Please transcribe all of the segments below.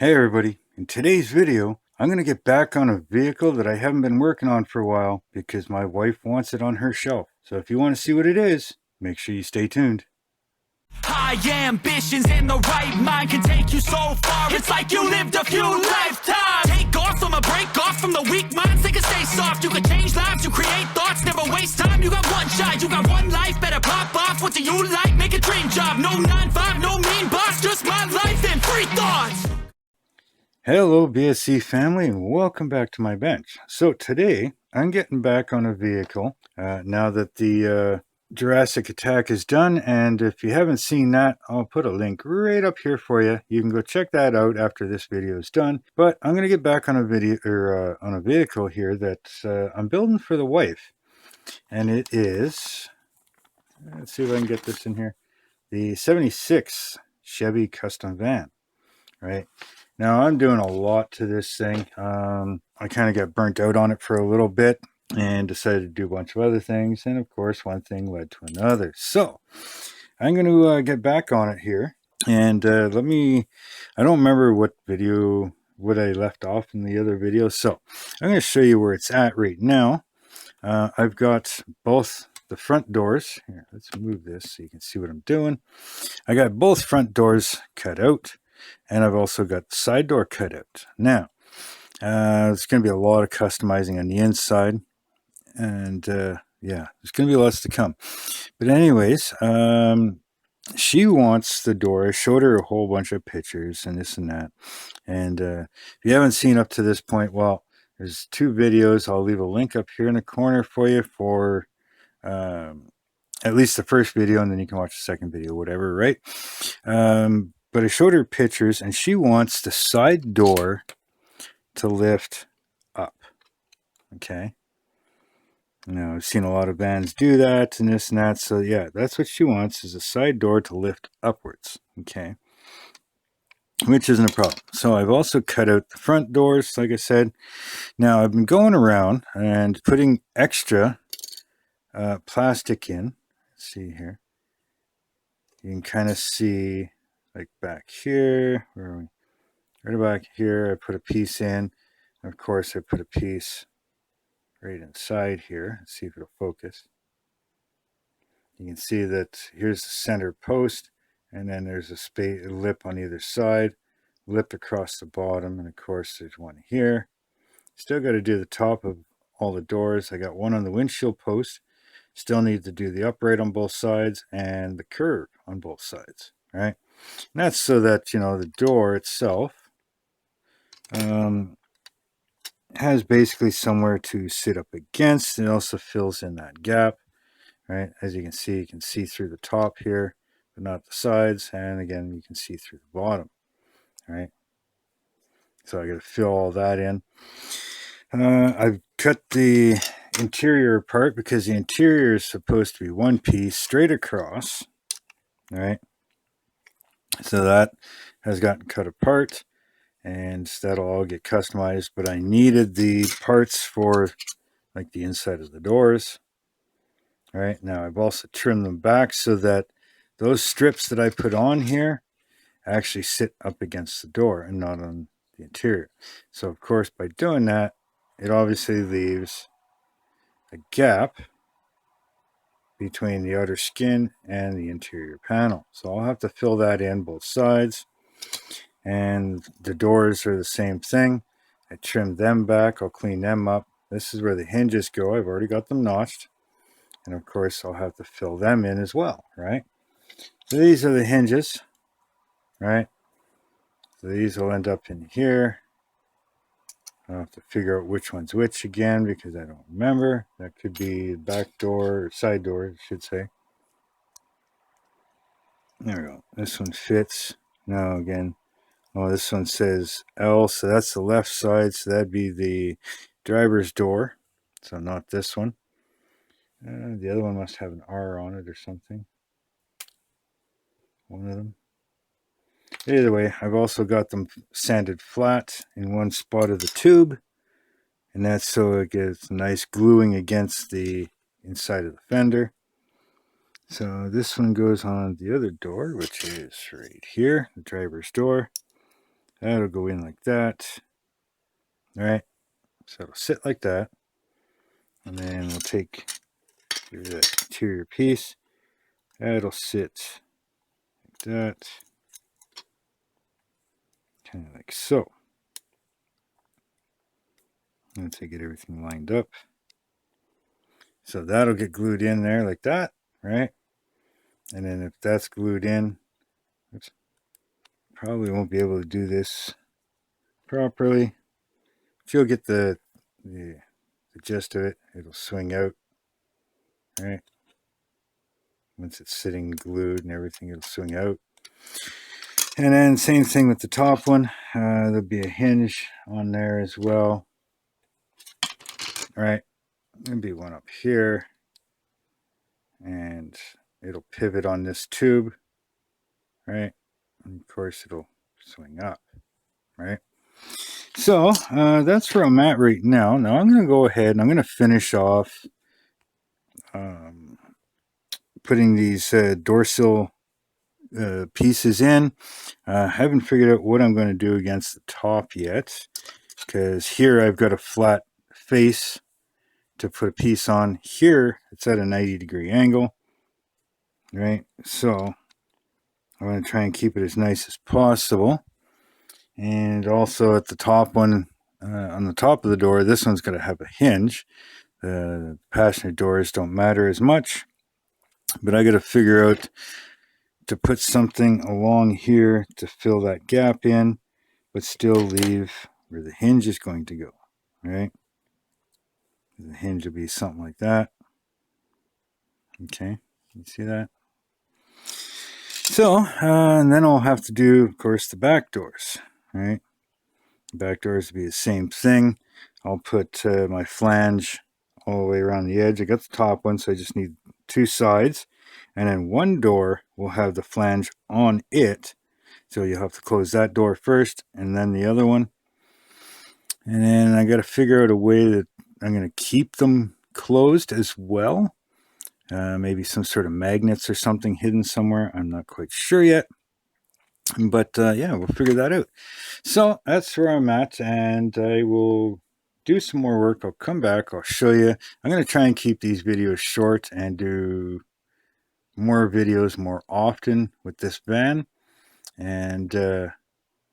Hey everybody, in today's video I'm going to get back on a vehicle that I haven't been working on for a while because my wife wants it on her shelf. So if you want to see what it is, make sure you stay tuned. High ambitions and the right mind can take you so far. It's like you lived a few lifetimes. Take off from a break off from the weak minds. They can stay soft. You can change lives. You create thoughts. Never waste time. You got one shot. You got one life. Better pop off. What do you like? Make a dream job. No 9-5. No mean boss. Just my life and free thoughts. Hello BSC family and welcome back to my bench. So today I'm getting back on a vehicle now that the Jurassic Attack is done, and if you haven't seen that, I'll put a link right up here for you. You can go check that out after this video is done. But I'm going to get back on a video or on a vehicle here that I'm building for the wife, and it is, let's see if I can get this in here, the 76 Chevy custom van, right? Now I'm doing a lot to this thing. I kind of got burnt out on it for a little bit and decided to do a bunch of other things, and of course one thing led to another. So I'm going to get back on it here, and I don't remember what I left off in the other video, so I'm going to show you where it's at right now. I've got both the front doors here. Let's move this so you can see what I'm doing. I got both front doors cut out, and I've also got the side door cut out. Now there's going to be a lot of customizing on the inside, and yeah, there's going to be lots to come. But anyways, she wants the door. I showed her a whole bunch of pictures and this and that, and if you haven't seen up to this point, well, there's two videos. I'll leave a link up here in the corner for you for at least the first video, and then you can watch the second video, whatever, right? But I showed her pictures, and she wants the side door to lift up. Okay. Now, I've seen a lot of vans do that and this and that. So yeah, that's what she wants, is a side door to lift upwards. Okay. Which isn't a problem. So I've also cut out the front doors, like I said. Now, I've been going around and putting extra plastic in. Let's see here. You can kind of see, like back here, where are we? Right back here, I put a piece in. Of course, I put a piece right inside here. Let's see if it'll focus. You can see that here's the center post, and then there's a lip on either side, lip across the bottom, and of course there's one here. Still got to do the top of all the doors. I got one on the windshield post. Still need to do the upright on both sides and the curve on both sides, right? And that's so that, you know, the door itself has basically somewhere to sit up against. It also fills in that gap, right? As you can see through the top here, but not the sides. And again, you can see through the bottom, right? So I got to fill all that in. I've cut the interior apart because the interior is supposed to be one piece straight across, right? So that has gotten cut apart, and that'll all get customized. But I needed the parts for like the inside of the doors. Right now, I've also trimmed them back so that those strips that I put on here actually sit up against the door and not on the interior. So of course, by doing that, it obviously leaves a gap between the outer skin and the interior panel. So I'll have to fill that in both sides. And the doors are the same thing. I trimmed them back. I'll clean them up. This is where the hinges go. I've already got them notched. And of course, I'll have to fill them in as well, right? So these are the hinges, right? So these will end up in here. I'll have to figure out which one's which again because I don't remember. That could be back door or side door, I should say. There we go. This one fits. Now again, oh, this one says L, so that's the left side. So that'd be the driver's door. So not this one. The other one must have an R on it or something. One of them. Either way, I've also got them sanded flat in one spot of the tube. And that's so it gets nice gluing against the inside of the fender. So this one goes on the other door, which is right here, the driver's door. That'll go in like that. All right, so it'll sit like that. And then we'll take the interior piece. That'll sit like that. Kind of like so. Once I get everything lined up. So that'll get glued in there like that, right? And then if that's glued in, oops, probably won't be able to do this properly. If you'll get the gist of it, it'll swing out, right? Once it's sitting glued and everything, it'll swing out. And then same thing with the top one. There'll be a hinge on there as well. All right, there'll be one up here. And it'll pivot on this tube, right? And of course, it'll swing up, right? So that's where I'm at right now. Now I'm going to go ahead and I'm going to finish off putting these door sill pieces in. I haven't figured out what I'm going to do against the top yet, because here I've got a flat face to put a piece on. Here it's at a 90-degree angle, right? So I'm going to try and keep it as nice as possible. And also at the top one, on the top of the door, this one's going to have a hinge. The passenger doors don't matter as much, but I got to figure out to put something along here to fill that gap in, but still leave where the hinge is going to go, right? The hinge will be something like that. Okay, you see that? So, and then I'll have to do, of course, the back doors, right? The back doors will be the same thing. I'll put my flange all the way around the edge. I got the top one, so I just need two sides. And then one door will have the flange on it. So you'll have to close that door first and then the other one. And then I got to figure out a way that I'm going to keep them closed as well. Maybe some sort of magnets or something hidden somewhere. I'm not quite sure yet. But yeah, we'll figure that out. So that's where I'm at, and I will do some more work. I'll come back. I'll show you. I'm going to try and keep these videos short and do more videos more often with this van and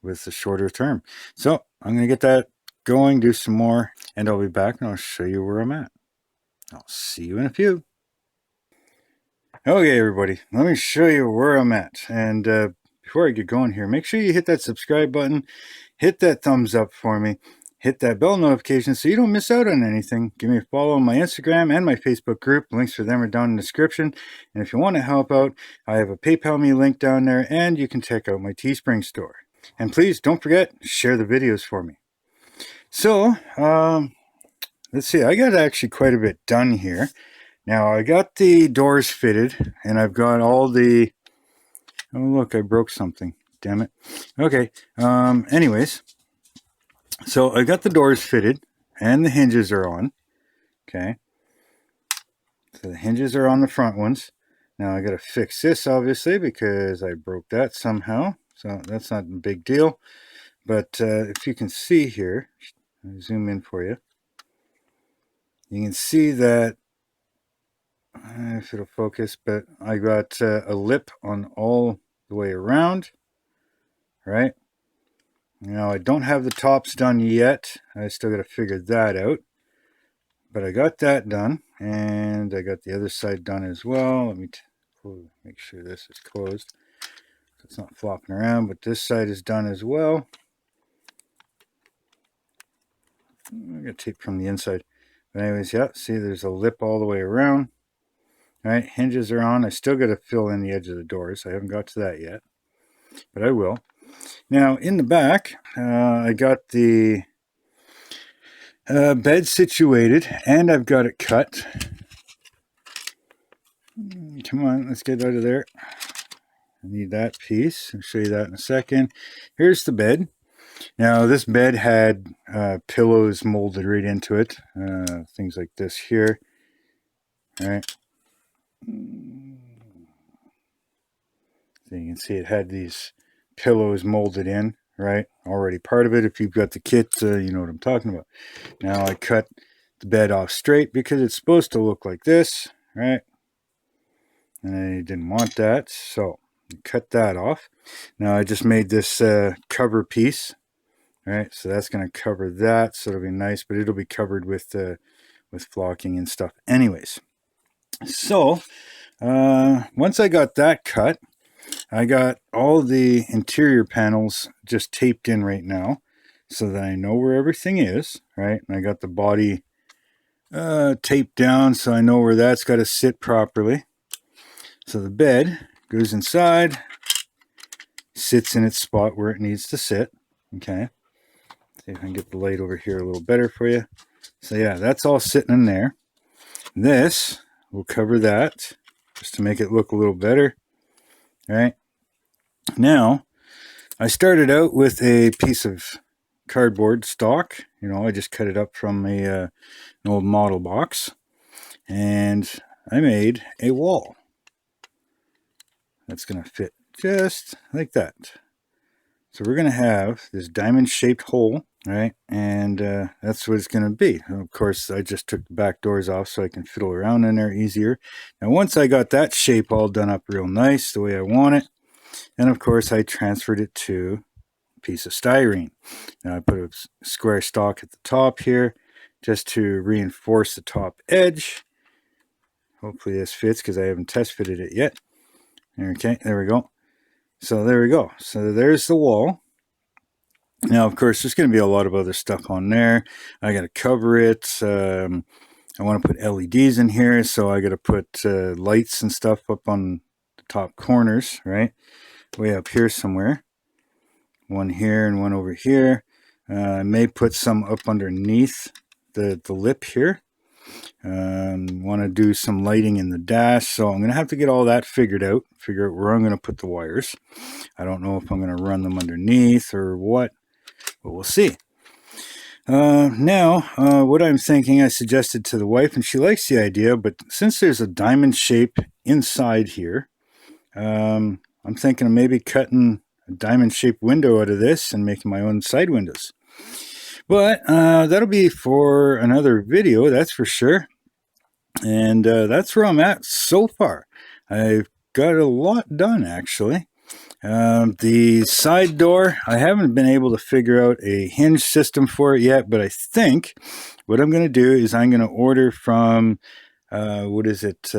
with the shorter term. So I'm going to get that going, do some more, and I'll be back and I'll show you where I'm at. I'll see you in a few. Okay, everybody, let me show you where I'm at. And before I get going here, make sure you hit that subscribe button, hit that thumbs up for me, hit that bell notification so you don't miss out on anything. Give me a follow on my Instagram and my Facebook group. Links for them are down in the description. And if you want to help out, I have a PayPal me link down there, and you can check out my Teespring store. And please don't forget, share the videos for me. So, let's see, I got actually quite a bit done here. Now, I got the doors fitted, and I've got all the... Oh, look, I broke something. Damn it. Okay, anyways, so I got the doors fitted, and the hinges are on. Okay. So the hinges are on the front ones. Now, I got to fix this, obviously, because I broke that somehow. So that's not a big deal. But if you can see here, I'll zoom in for you. You can see that, if it'll focus, but I got a lip on all the way around, right? Now, I don't have the tops done yet. I still got to figure that out. But I got that done, and I got the other side done as well. Let me make sure this is closed. It's not flopping around, but this side is done as well. I got tape from the inside. But anyways, yeah, see there's a lip all the way around. All right, hinges are on. I still got to fill in the edge of the doors. I haven't got to that yet, but I will. Now, in the back, I got the bed situated, and I've got it cut. Come on, let's get out of there. I need that piece. I'll show you that in a second. Here's the bed. Now, this bed had pillows molded right into it. Things like this here. All right. So you can see it had these pillows molded in, right? Already part of it. If you've got the kit, you know what I'm talking about. Now I cut the bed off straight because it's supposed to look like this, right? And I didn't want that, so cut that off. Now I just made this cover piece, right? So that's going to cover that, so it'll be nice, but it'll be covered with flocking and stuff anyways. So once I got that cut, I got all the interior panels just taped in right now so that I know where everything is, right? And I got the body taped down so I know where that's got to sit properly. So the bed goes inside, sits in its spot where it needs to sit. Okay. See if I can get the light over here a little better for you. So yeah, that's all sitting in there. This will cover that just to make it look a little better. All right. Now, I started out with a piece of cardboard stock. You know, I just cut it up from an old model box. And I made a wall. That's going to fit just like that. So we're going to have this diamond-shaped hole, right? And that's what it's going to be. And of course, I just took the back doors off so I can fiddle around in there easier. Now, once I got that shape all done up real nice, the way I want it, and of course, I transferred it to a piece of styrene. Now, I put a square stock at the top here just to reinforce the top edge. Hopefully this fits because I haven't test fitted it yet. Okay, there we go. So there we go. So there's the wall. Now, of course, there's going to be a lot of other stuff on there. I got to cover it. I want to put LEDs in here, so I got to put lights and stuff up on the top corners, right? Way up here somewhere. One here and one over here. I may put some up underneath the lip here. Want to do some lighting in the dash, so I'm going to have to get all that figured out, figure out where I'm going to put the wires. I don't know if I'm going to run them underneath or what, but we'll see. Now, what I'm thinking, I suggested to the wife, and she likes the idea, but since there's a diamond shape inside here, I'm thinking of maybe cutting a diamond-shaped window out of this and making my own side windows. But that'll be for another video, that's for sure. And that's where I'm at so far. I've got a lot done, actually. The side door, I haven't been able to figure out a hinge system for it yet, but I think what I'm going to do is I'm going to order from, what is it,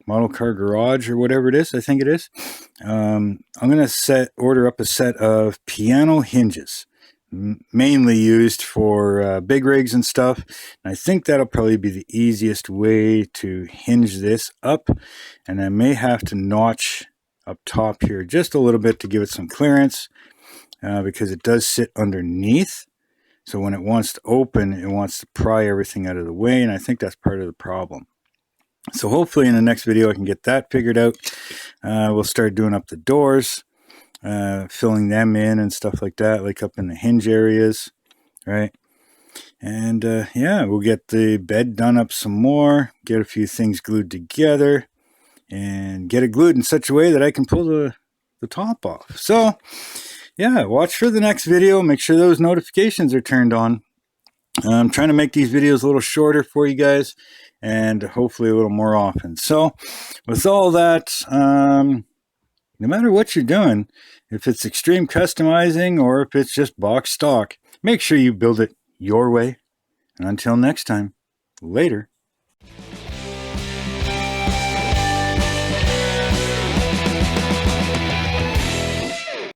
Model Car Garage or whatever it is, I think it is. I'm going to order up a set of piano hinges, mainly used for big rigs and stuff. And I think that'll probably be the easiest way to hinge this up. And I may have to notch up top here just a little bit to give it some clearance because it does sit underneath. So when it wants to open, it wants to pry everything out of the way. And I think that's part of the problem. So hopefully in the next video I can get that figured out. We'll start doing up the doors, filling them in and stuff like that, like up in the hinge areas, right? And yeah, we'll get the bed done up some more, get a few things glued together, and get it glued in such a way that I can pull the top off. So yeah, watch for the next video. Make sure those notifications are turned on. I'm trying to make these videos a little shorter for you guys and hopefully a little more often. So with all that, no matter what you're doing, if it's extreme customizing or if it's just box stock, make sure you build it your way. And until next time, later.